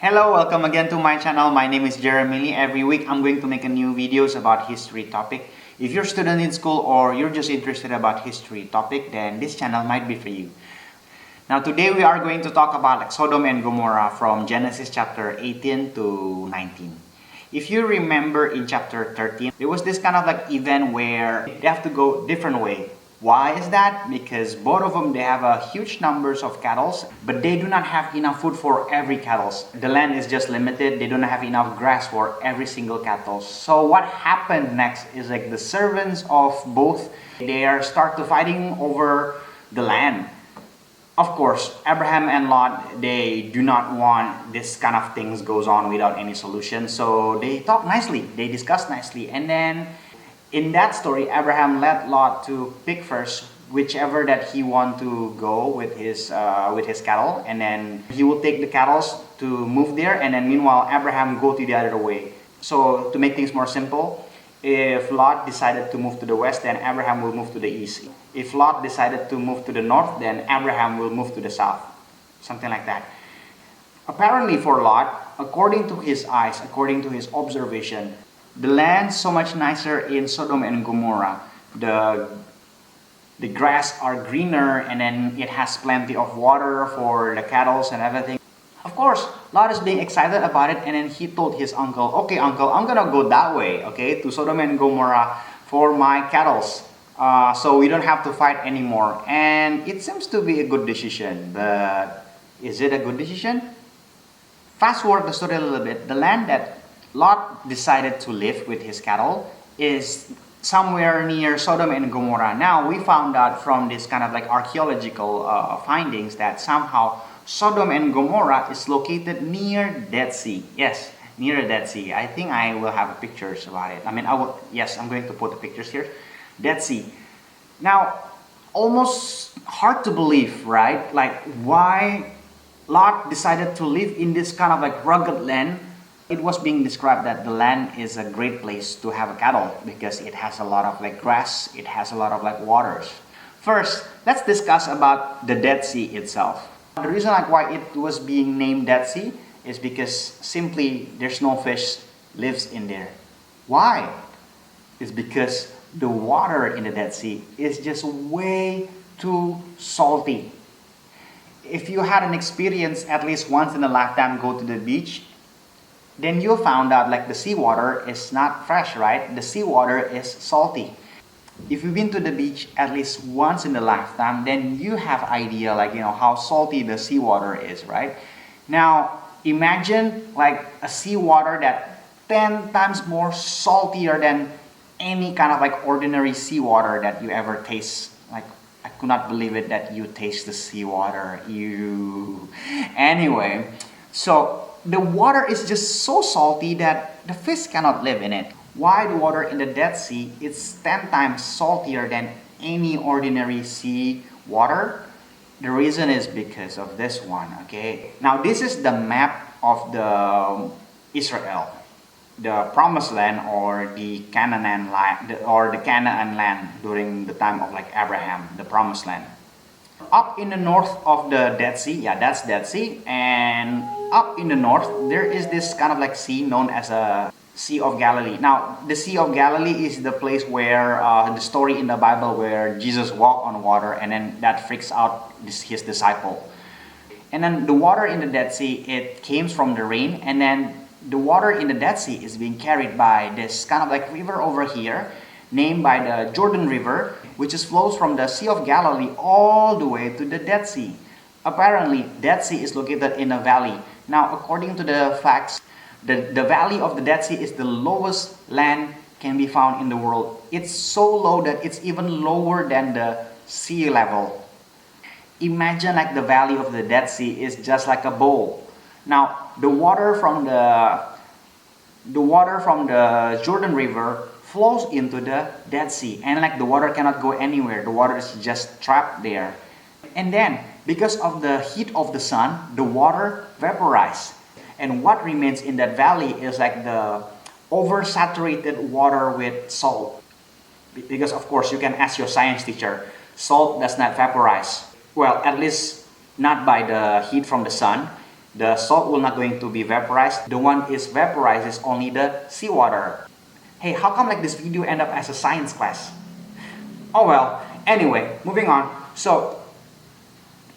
Hello, welcome again to my channel. My name is Jeremy. Every week I'm going to make a new videos about history topic. If you're a student in school or you're just interested about history topic, then this channel might be for you. Now today we are going to talk about Sodom and Gomorrah from Genesis chapter 18 to 19. If you remember in chapter 13, there was this kind of event where they have to go different way. Why is that? Because both of them, they have a huge numbers of cattle, but they do not have enough food for every cattle. The land is just limited. They don't have enough grass for every single cattle. So what happened next is the servants of both, they are start to fighting over the land. Of course, Abraham and Lot, they do not want this kind of things goes on without any solution. So they talk nicely, they discuss nicely, and then in that story, Abraham led Lot to pick first whichever that he want to go with his cattle, and then he will take the cattle to move there, and then meanwhile Abraham go to the other way. So to make things more simple, if Lot decided to move to the west, then Abraham will move to the east. If Lot decided to move to the north, then Abraham will move to the south. Something like that. Apparently for Lot, according to his eyes, according to his observation, the land so much nicer in Sodom and Gomorrah. The grass are greener, and then it has plenty of water for the cattle and everything. Of course, Lot is being excited about it, and then he told his uncle, "Okay, uncle, I'm gonna go that way, okay, to Sodom and Gomorrah for my cattle, so we don't have to fight anymore." And it seems to be a good decision, but is it a good decision? Fast forward the story a little bit. The land that Lot decided to live with his cattle is somewhere near Sodom and Gomorrah. Now we found out from this kind of archaeological findings that somehow Sodom and Gomorrah is located near Dead Sea. Yes, near the Dead Sea. I think I will have pictures about it. Yes, I'm going to put the pictures here. Dead Sea. Now, almost hard to believe, right? Why Lot decided to live in this kind of rugged land. It was being described that the land is a great place to have a cattle because it has a lot of grass, it has a lot of waters. First, let's discuss about the Dead Sea itself. The reason why it was being named Dead Sea is because simply there's no fish lives in there. Why? It's because the water in the Dead Sea is just way too salty. If you had an experience at least once in a lifetime go to the beach, then you found out the seawater is not fresh, right? The seawater is salty. If you've been to the beach at least once in a lifetime, then you have idea how salty the seawater is, right? Now imagine a seawater that 10 times more saltier than any kind of ordinary seawater that you ever taste. I could not believe it that you taste the seawater. You anyway, so the water is just so salty that the fish cannot live in it. Why the water in the Dead Sea is 10 times saltier than any ordinary sea water? The reason is because of this one, okay? Now this is the map of the Israel, the promised land or the Canaan land during the time of Abraham, the promised land. Up in the north of the Dead Sea, yeah, that's Dead Sea, and up in the north there is this kind of sea known as a Sea of Galilee. Now the Sea of Galilee is the place where the story in the Bible where Jesus walked on water, and then that freaks out his disciple. And then the water in the Dead Sea, it came from the rain, and then the water in the Dead Sea is being carried by this kind of river over here named by the Jordan River, which flows from the Sea of Galilee all the way to the Dead Sea. Apparently, Dead Sea is located in a valley. Now, according to the facts, the valley of the Dead Sea is the lowest land can be found in the world. It's so low that it's even lower than the sea level. Imagine the valley of the Dead Sea is just like a bowl. Now, the water from the Jordan River flows into the Dead Sea, and the water cannot go anywhere. The water is just trapped there. And then because of the heat of the sun, the water vaporizes, and what remains in that valley is the oversaturated water with salt. Because of course you can ask your science teacher, salt does not vaporize. Well, at least not by the heat from the sun. The salt will not going to be vaporized. The one is vaporized is only the seawater. Hey, how come like this video end up as a science class? Oh well, anyway, moving on. So,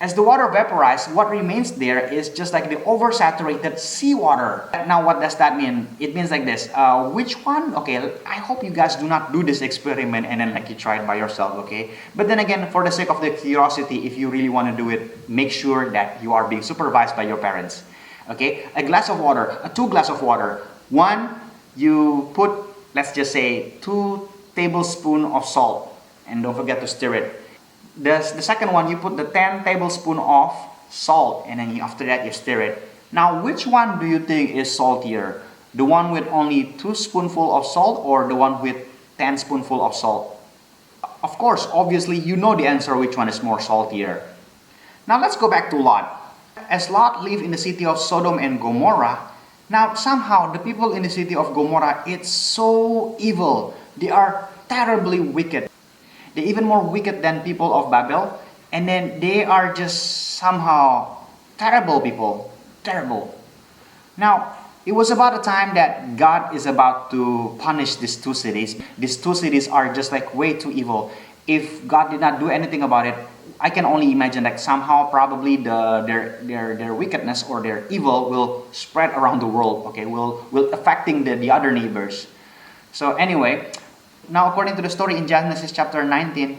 as the water vaporizes, what remains there is just like the oversaturated seawater. Now, what does that mean? It means like this. Which one? Okay, I hope you guys do not do this experiment and then like you try it by yourself, okay? But then again, for the sake of the curiosity, if you really want to do it, make sure that you are being supervised by your parents, okay? A glass of water, two glass of water. One, you put, let's just say, 2 tablespoons of salt, and don't forget to stir it. The second one, you put the 10 tablespoons of salt, and then after that you stir it. Now, which one do you think is saltier? The one with only 2 spoonfuls of salt or the one with 10 spoonfuls of salt? Of course, obviously, you know the answer which one is more saltier. Now, let's go back to Lot. As Lot lived in the city of Sodom and Gomorrah, now somehow the people in the city of Gomorrah, it's so evil. They are terribly wicked. They're even more wicked than people of Babel. And then they are just somehow terrible people. Terrible. Now, it was about a time that God is about to punish these 2 cities. These 2 cities are just like way too evil. If God did not do anything about it, I can only imagine that somehow probably their wickedness or their evil will spread around the world. Okay, will affecting the other neighbors. So anyway, now, according to the story in Genesis chapter 19,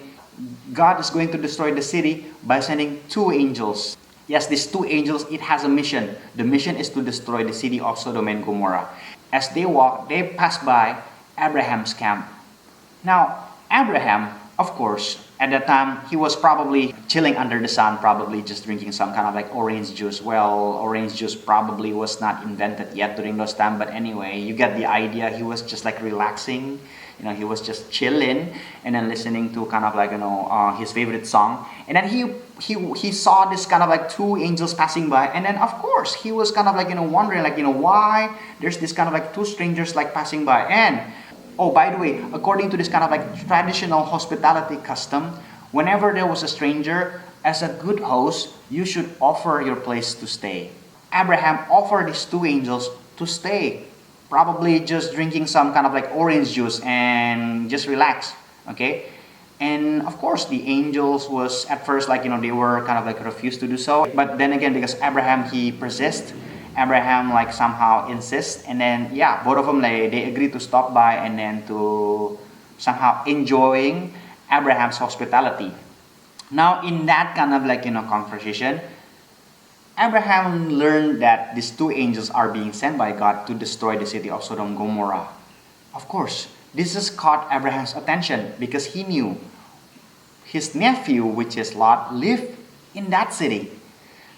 God is going to destroy the city by sending 2 angels. Yes, these 2 angels, it has a mission. The mission is to destroy the city of Sodom and Gomorrah. As they walk, they pass by Abraham's camp. Now, Abraham, of course, at that time, he was probably chilling under the sun, probably just drinking some kind of like orange juice. Well, orange juice probably was not invented yet during those time, but anyway, you get the idea. He was just like relaxing. He was just chilling and then listening to kind of like, his favorite song. And then he saw this kind of like 2 angels passing by. And then, of course, he was kind of like, wondering like, why there's this kind of like 2 strangers like passing by. And, oh, by the way, according to this kind of like traditional hospitality custom, whenever there was a stranger, as a good host, you should offer your place to stay. Abraham offered these 2 angels to stay. Probably just drinking some kind of like orange juice and just relax, okay? And of course, the angels was at first like, they were kind of like refused to do so. But then again, because Abraham, he persist, Abraham like somehow insists. And then, yeah, both of them, like, they agree to stop by and then to somehow enjoying Abraham's hospitality. Now, in that kind of like, conversation, Abraham learned that these 2 angels are being sent by God to destroy the city of Sodom and Gomorrah. Of course, this has caught Abraham's attention because he knew his nephew, which is Lot, lived in that city.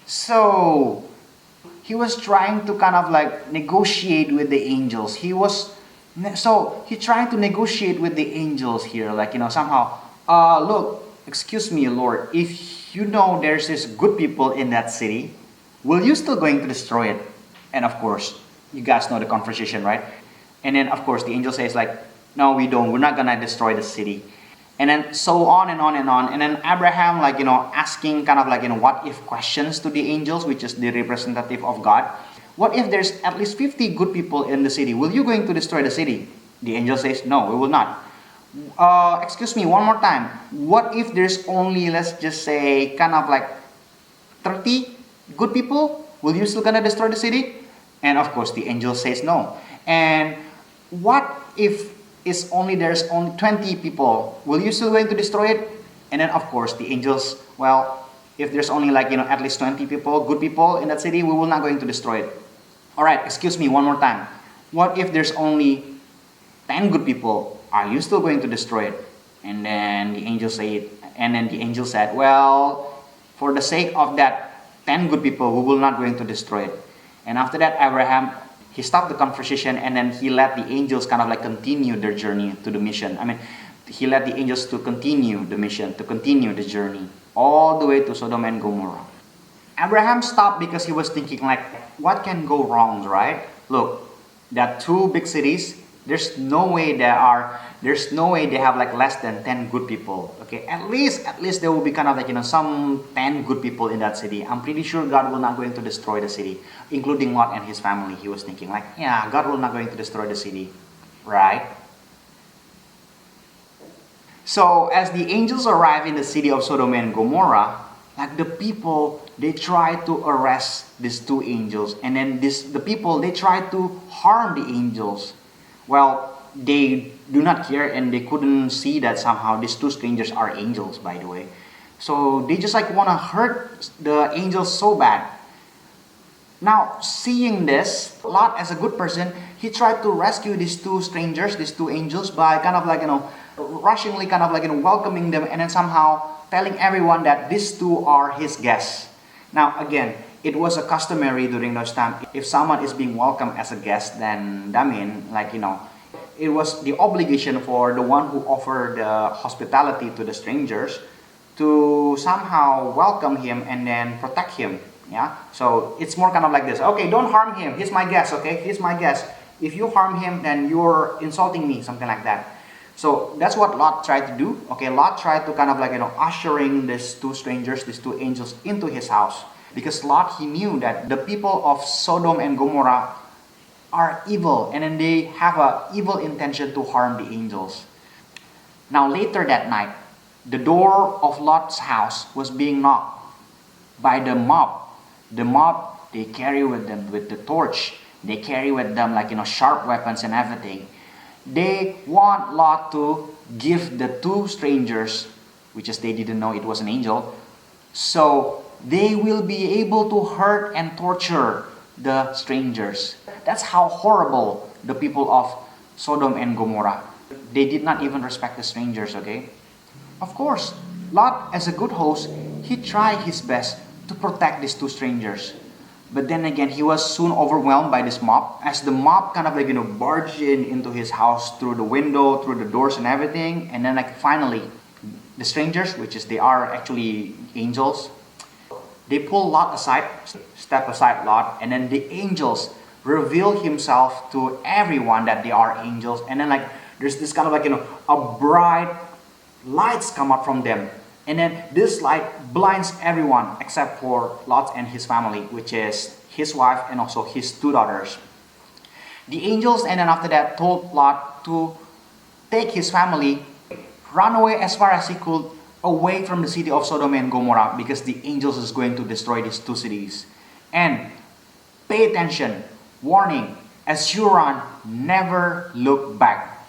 So, he was trying to kind of like negotiate with the angels. He trying to negotiate with the angels here, like, somehow, look, excuse me, Lord, if you know there's this good people in that city, will you still going to destroy it? And of course, you guys know the conversation, right? And then, of course, the angel says like, no, we don't. We're not going to destroy the city. And then so on and on and on. And then Abraham, like, asking kind of like, what if questions to the angels, which is the representative of God. What if there's at least 50 good people in the city? Will you going to destroy the city? The angel says, no, we will not. Excuse me, one more time. What if there's only, let's just say, kind of like 30 good people? Will you still gonna destroy the city? And of course, the angel says no. And what if there's only 20 people? Will you still going to destroy it? And then of course, the angels, well, if there's only like, at least 20 people, good people in that city, we will not going to destroy it. All right, excuse me, one more time. What if there's only 10 good people? Are you still going to destroy it? And then the angel said, well, for the sake of that 10 good people, we will not going to destroy it. And after that, Abraham, he stopped the conversation and then he let the angels kind of like continue their journey to the mission. He let the angels to continue the mission, to continue the journey all the way to Sodom and Gomorrah. Abraham stopped because he was thinking like, what can go wrong, right? Look, there are 2 big cities. there's no way they have like less than 10 good people. Okay, at least there will be kind of like, some 10 good people in that city. I'm pretty sure God will not going to destroy the city, including Lot and his family. He was thinking like, yeah, God will not going to destroy the city, right? So as the angels arrive in the city of Sodom and Gomorrah, like the people, they try to arrest these two angels, and then the people, they try to harm the angels. Well, they do not care, and they couldn't see that somehow these two strangers are angels, by the way. So they just like want to hurt the angels so bad. Now, seeing this, Lot, as a good person, he tried to rescue these two strangers, these two angels, by kind of like, rushingly kind of like, welcoming them, and then somehow telling everyone that these two are his guests. Now, again, it was a customary during those times. If someone is being welcomed as a guest, then that means, like, it was the obligation for the one who offered hospitality to the strangers to somehow welcome him and then protect him. Yeah, so it's more kind of like this. Okay, don't harm him. He's my guest. Okay, he's my guest. If you harm him, then you're insulting me, something like that. So that's what Lot tried to do. Okay, Lot tried to kind of like, ushering these two strangers, these two angels into his house, because Lot, he knew that the people of Sodom and Gomorrah are evil, and then they have a evil intention to harm the angels. Now later that night, the door of Lot's house was being knocked by the mob. The mob, they carry with them with the torch. They carry with them like, sharp weapons and everything. They want Lot to give the two strangers, which is they didn't know it was an angel, so they will be able to hurt and torture the strangers. That's how horrible the people of Sodom and Gomorrah. They did not even respect the strangers, okay? Of course, Lot, as a good host, he tried his best to protect these two strangers. But then again, he was soon overwhelmed by this mob. As the mob kind of like, barged into his house through the window, through the doors and everything. And then like finally, the strangers, which is they are actually angels, they pull Lot aside, step aside Lot, and then the angels reveal himself to everyone that they are angels. And then like, there's this kind of like, a bright lights come out from them. And then this light blinds everyone except for Lot and his family, which is his wife and also his two daughters. The angels, and then after that, told Lot to take his family, run away as far as he could, away from the city of Sodom and Gomorrah, because the angels is going to destroy these two cities. And pay attention, warning, as you run, never look back.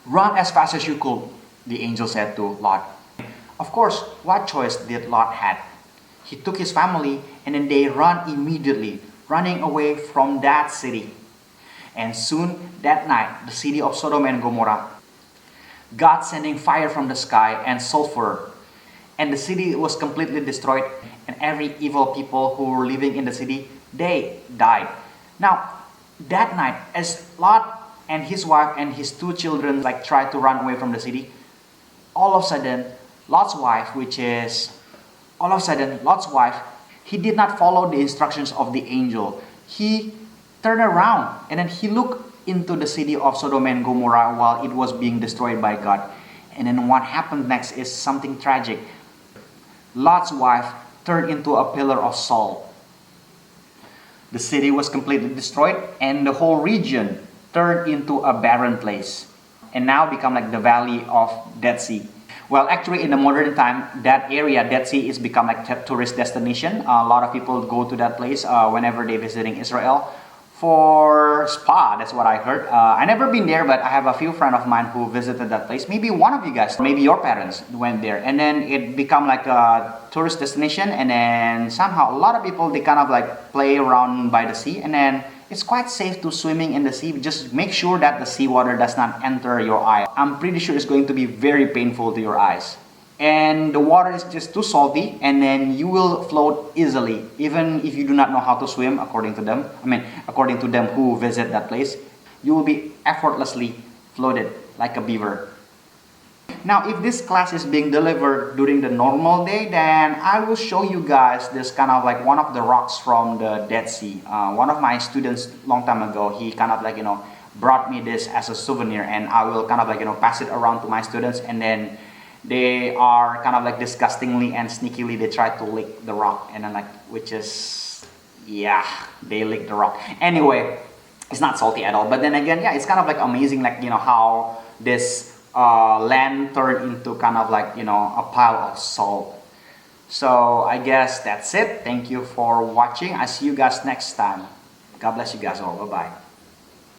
Run as fast as you could, the angel said to Lot. Of course, what choice did Lot have? He took his family and then they run immediately, running away from that city. And soon that night, the city of Sodom and Gomorrah, God sending fire from the sky and sulfur, and the city was completely destroyed, and every evil people who were living in the city, they died. Now, that night, as Lot and his wife and his two children like tried to run away from the city, all of a sudden, Lot's wife, he did not follow the instructions of the angel. He turned around and then he looked into the city of Sodom and Gomorrah while it was being destroyed by God. And then what happened next is something tragic. Lot's wife turned into a pillar of salt. The city was completely destroyed and the whole region turned into a barren place and now become like the valley of Dead Sea. Well, actually, in the modern time, that area, Dead Sea, is become like a tourist destination. A lot of people go to that place whenever they're visiting Israel for spa. That's what I heard. I never been there, but I have a few friends of mine who visited that place. Maybe one of you guys, maybe your parents went there, and then it become like a tourist destination. And then somehow a lot of people, they kind of like play around by the sea, and then it's quite safe to swimming in the sea. Just make sure that the seawater does not enter your eye. I'm pretty sure it's going to be very painful to your eyes. And the water is just too salty, and then you will float easily, even if you do not know how to swim, according to them. According to them who visit that place, you will be effortlessly floated like a beaver. Now, if this class is being delivered during the normal day, then I will show you guys this kind of like one of the rocks from the Dead Sea. One of my students long time ago, he kind of like, brought me this as a souvenir, and I will kind of like, pass it around to my students, and then they are kind of like disgustingly and sneakily, they try to lick the rock, and then like, which is, yeah, they lick the rock. Anyway, it's not salty at all. But then again, yeah, it's kind of like amazing, like, how this land turned into kind of like, a pile of salt. So I guess that's it. Thank you for watching. I see you guys next time. God bless you guys all. Bye bye.